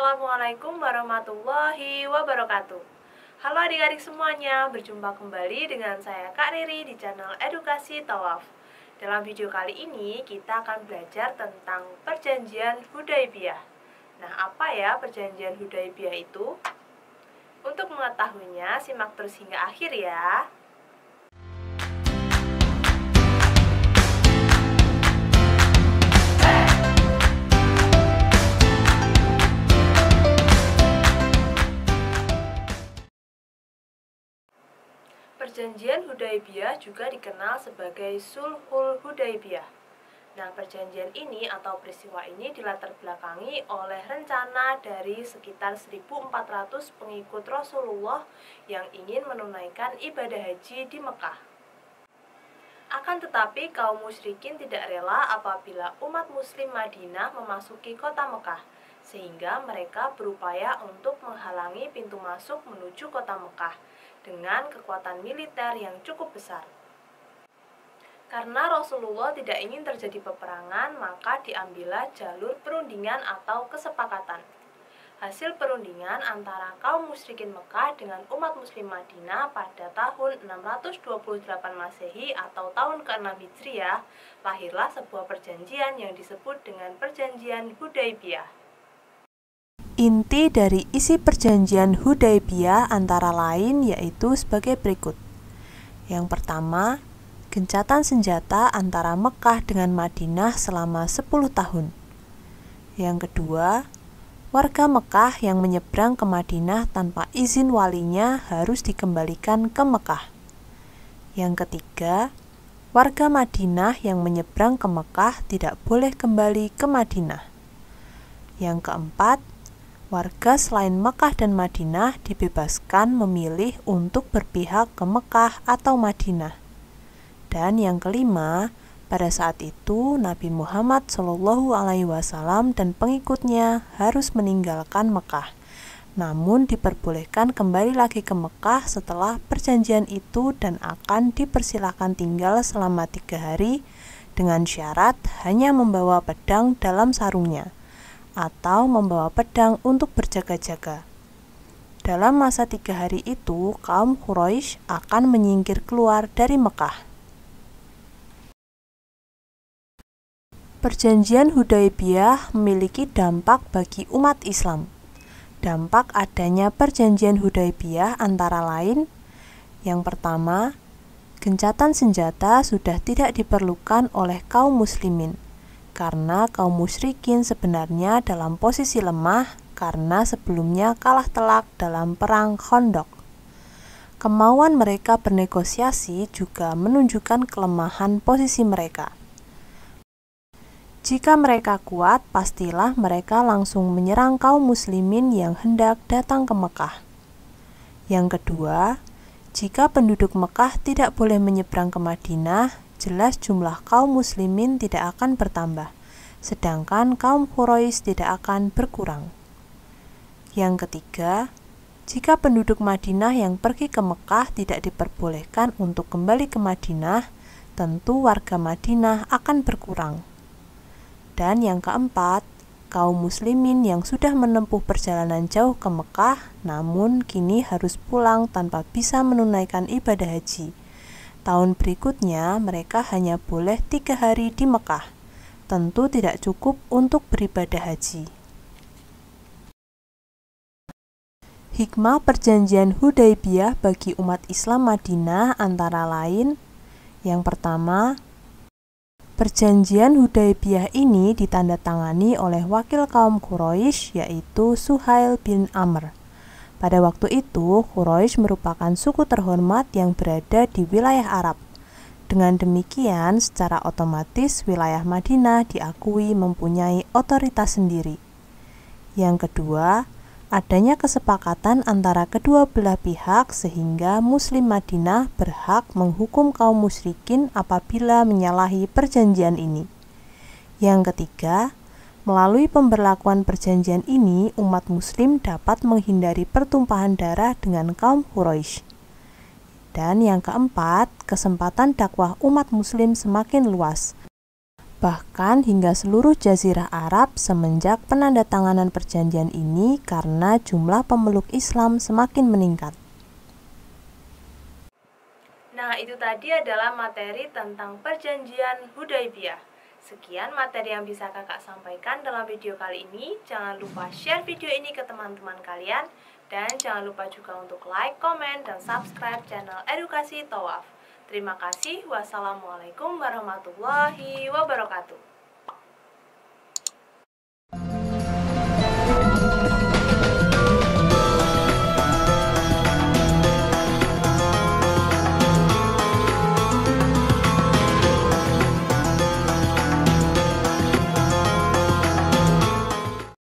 Assalamualaikum warahmatullahi wabarakatuh. Halo adik-adik semuanya, berjumpa kembali dengan saya Kak Riri di channel Edukasi Tawaf. Dalam video kali ini kita akan belajar tentang Perjanjian Hudaibiyah. Nah, apa ya Perjanjian Hudaibiyah itu? Untuk mengetahuinya, simak terus hingga akhir ya. Perjanjian Hudaibiyah juga dikenal sebagai Sulhul Hudaibiyah. Nah, perjanjian ini atau peristiwa ini dilatar belakangi oleh rencana dari sekitar 1.400 pengikut Rasulullah yang ingin menunaikan ibadah haji di Mekah. Akan tetapi kaum musyrikin tidak rela apabila umat muslim Madinah memasuki kota Mekah, sehingga mereka berupaya untuk menghalangi pintu masuk menuju kota Mekah dengan kekuatan militer yang cukup besar. Karena Rasulullah tidak ingin terjadi peperangan, maka diambillah jalur perundingan atau kesepakatan. Hasil perundingan antara kaum musyrikin Mekah dengan umat muslim Madinah pada tahun 628 Masehi atau tahun ke-6 Hijriah, lahirlah sebuah perjanjian yang disebut dengan Perjanjian Hudaibiyah. Inti dari isi perjanjian Hudaibiyah antara lain yaitu sebagai berikut. Yang pertama, gencatan senjata antara Mekah dengan Madinah selama 10 tahun. Yang kedua, warga Mekah yang menyeberang ke Madinah tanpa izin walinya harus dikembalikan ke Mekah. Yang ketiga, warga Madinah yang menyeberang ke Mekah tidak boleh kembali ke Madinah. Yang keempat, warga selain Mekah dan Madinah dibebaskan memilih untuk berpihak ke Mekah atau Madinah. Dan yang kelima, pada saat itu Nabi Muhammad SAW dan pengikutnya harus meninggalkan Mekah, namun diperbolehkan kembali lagi ke Mekah setelah perjanjian itu dan akan dipersilahkan tinggal selama 3 hari dengan syarat hanya membawa pedang dalam sarungnya atau membawa pedang untuk berjaga-jaga. Dalam masa 3 hari itu, kaum Quraisy akan menyingkir keluar dari Mekah. Perjanjian Hudaibiyah memiliki dampak bagi umat Islam. Dampak adanya Perjanjian Hudaibiyah antara lain, yang pertama, gencatan senjata sudah tidak diperlukan oleh kaum muslimin, karena kaum musyrikin sebenarnya dalam posisi lemah karena sebelumnya kalah telak dalam perang Khandaq. Kemauan mereka bernegosiasi juga menunjukkan kelemahan posisi mereka. Jika mereka kuat, pastilah mereka langsung menyerang kaum muslimin yang hendak datang ke Mekah. Yang kedua, jika penduduk Mekah tidak boleh menyeberang ke Madinah, jelas jumlah kaum muslimin tidak akan bertambah, sedangkan kaum Quraisy tidak akan berkurang. Yang ketiga, jika penduduk Madinah yang pergi ke Mekah tidak diperbolehkan untuk kembali ke Madinah, tentu warga Madinah akan berkurang. Dan yang keempat, kaum muslimin yang sudah menempuh perjalanan jauh ke Mekah, namun kini harus pulang tanpa bisa menunaikan ibadah haji. Tahun berikutnya mereka hanya boleh 3 hari di Mekah. Tentu tidak cukup untuk beribadah haji. Hikmah Perjanjian Hudaibiyah bagi umat Islam Madinah antara lain, yang pertama, Perjanjian Hudaibiyah ini ditandatangani oleh wakil kaum Quraisy yaitu Suhail bin Amr. Pada waktu itu, Quraisy merupakan suku terhormat yang berada di wilayah Arab. Dengan demikian, secara otomatis wilayah Madinah diakui mempunyai otoritas sendiri. Yang kedua, adanya kesepakatan antara kedua belah pihak sehingga Muslim Madinah berhak menghukum kaum musyrikin apabila menyalahi perjanjian ini. Yang ketiga, melalui pemberlakuan perjanjian ini, umat muslim dapat menghindari pertumpahan darah dengan kaum Quraisy. Dan yang keempat, kesempatan dakwah umat muslim semakin luas. bahkan hingga seluruh jazirah Arab semenjak penandatanganan perjanjian ini karena jumlah pemeluk Islam semakin meningkat. Nah, itu tadi adalah materi tentang perjanjian Hudaibiyah. Sekian materi yang bisa kakak sampaikan dalam video kali ini. Jangan lupa share video ini ke teman-teman kalian. Dan jangan lupa juga untuk like, komen, dan subscribe channel Edukasi Thawaf. Terima kasih. Wassalamualaikum warahmatullahi wabarakatuh.